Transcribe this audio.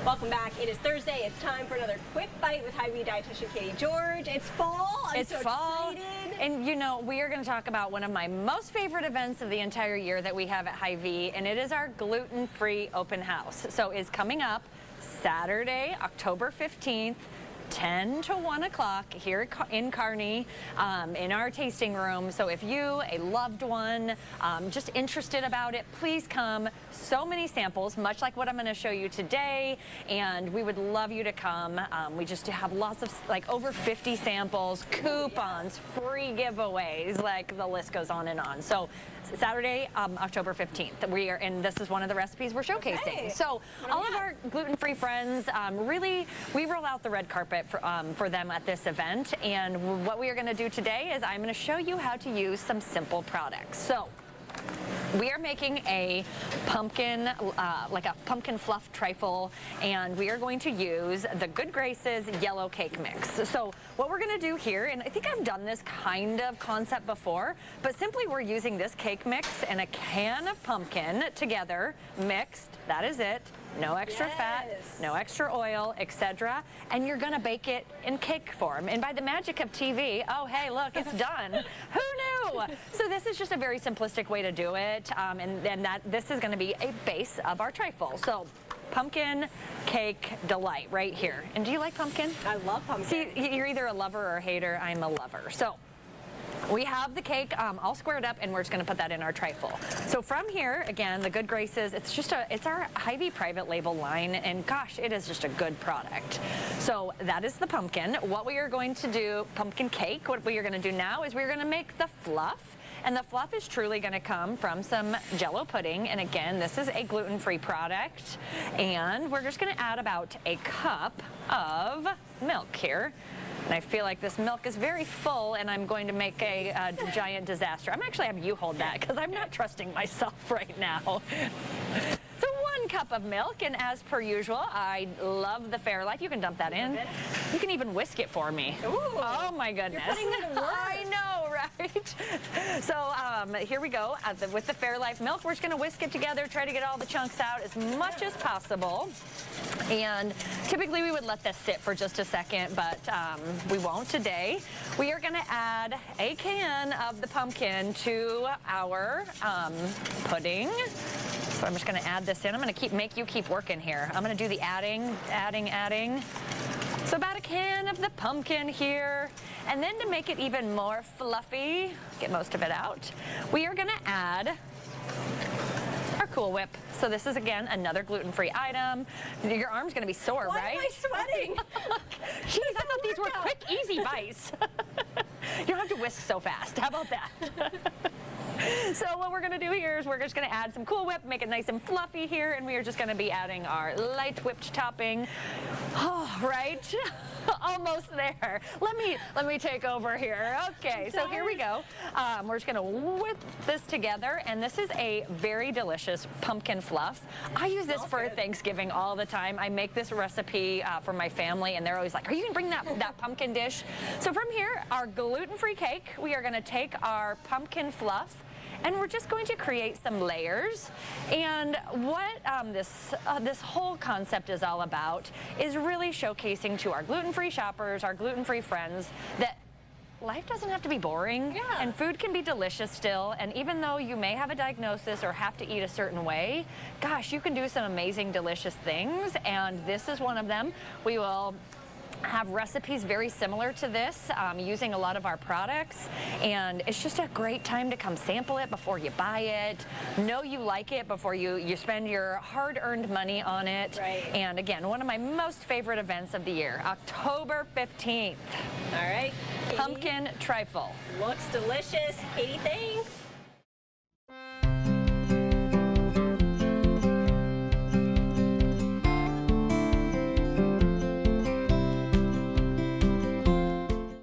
Welcome back. It is Thursday. It's time for another quick bite with Hy-Vee Dietician Kaiti George. It's fall. I'm so excited. And you know, we are going to talk about one of my most favorite events of the entire year that we have at Hy-Vee, and it is our gluten-free open house. So it's coming up Saturday, October 15th. 10 to 1 o'clock here in Kearney in our tasting room. So if you, a loved one, just interested about it, please come. So many samples, much like what I'm going to show you today, and we would love you to come. We just have lots of, like, over 50 samples, coupons, free giveaways, like the list goes on and on. So Saturday, October 15th, we are, and this is one of the recipes we're showcasing. Okay. So all of our gluten-free friends, really, we roll out the red carpet for them at this event, and what we are going to do today is I'm going to show you how to use some simple products. So we are making a pumpkin, like a pumpkin fluff trifle, and we are going to use the Good Grace's yellow cake mix. So what we're going to do here, and I think I've done this kind of concept before, but simply we're using this cake mix and a can of pumpkin together, mixed, that is it. No extra fat, no extra oil, etc. And you're gonna bake it in cake form. And by the magic of TV, oh hey, look, it's done. Who knew? So this is just a very simplistic way to do it. And then this is gonna be a base of our trifle. So pumpkin cake delight right here. And do you like pumpkin? I love pumpkin. See, you're either a lover or a hater. I'm a lover. So we have the cake all squared up, and we're just going to put that in our trifle. So from here, again, the Good Grace's, it's our Hy-Vee private label line, and gosh, it is just a good product. So that is the pumpkin. What we are going to do, pumpkin cake, what we are going to do now is we're going to make the fluff. And the fluff is truly going to come from some Jell-O pudding. And again, this is a gluten-free product. And we're just going to add about a cup of milk here. And I feel like this milk is very full, and I'm going to make a giant disaster. I'm actually having you hold that because I'm not trusting myself right now. So 1 cup of milk, and as per usual, I love the Fairlife. You can dump that in. You can even whisk it for me. Ooh, oh my goodness. You're putting it to work. I know, right? So here we go. With the Fairlife milk, we're just going to whisk it together, try to get all the chunks out as much as possible. And typically we would let this sit for just a second, but we won't today. We are going to add a can of the pumpkin to our pudding. So I'm just going to add this in. I'm going to make you keep working here. I'm going to do the adding. So about a can of the pumpkin here. And then to make it even more fluffy, get most of it out, we are going to add our Cool Whip. So this is, again, another gluten-free item. Your arm's going to be sore, Why right? am I sweating? Jeez, I thought these were quick, easy bites. You don't have to whisk so fast. How about that? So what we're going to do here is we're just going to add some Cool Whip, make it nice and fluffy here, and we are just going to be adding our light whipped topping. Oh, right? Almost there. Let me take over here. Okay, so here we go. We're just going to whip this together, and this is a very delicious pumpkin fluff. I use this for Thanksgiving all the time. I make this recipe for my family, and they're always like, are you going to bring that pumpkin dish? So from here, our gluten-free cake, we are going to take our pumpkin fluff, and we're just going to create some layers. And what this whole concept is all about is really showcasing to our gluten-free shoppers, our gluten-free friends, that life doesn't have to be boring, and food can be delicious still. And even though you may have a diagnosis or have to eat a certain way, gosh, you can do some amazing, delicious things. And this is one of them. We will have recipes very similar to this using a lot of our products, and it's just a great time to come sample it before you buy it, know you like it before you spend your hard-earned money on it. Right. And again, one of my most favorite events of the year, October 15th. All right, Kaiti. Pumpkin trifle. Looks delicious. Kaiti, thanks.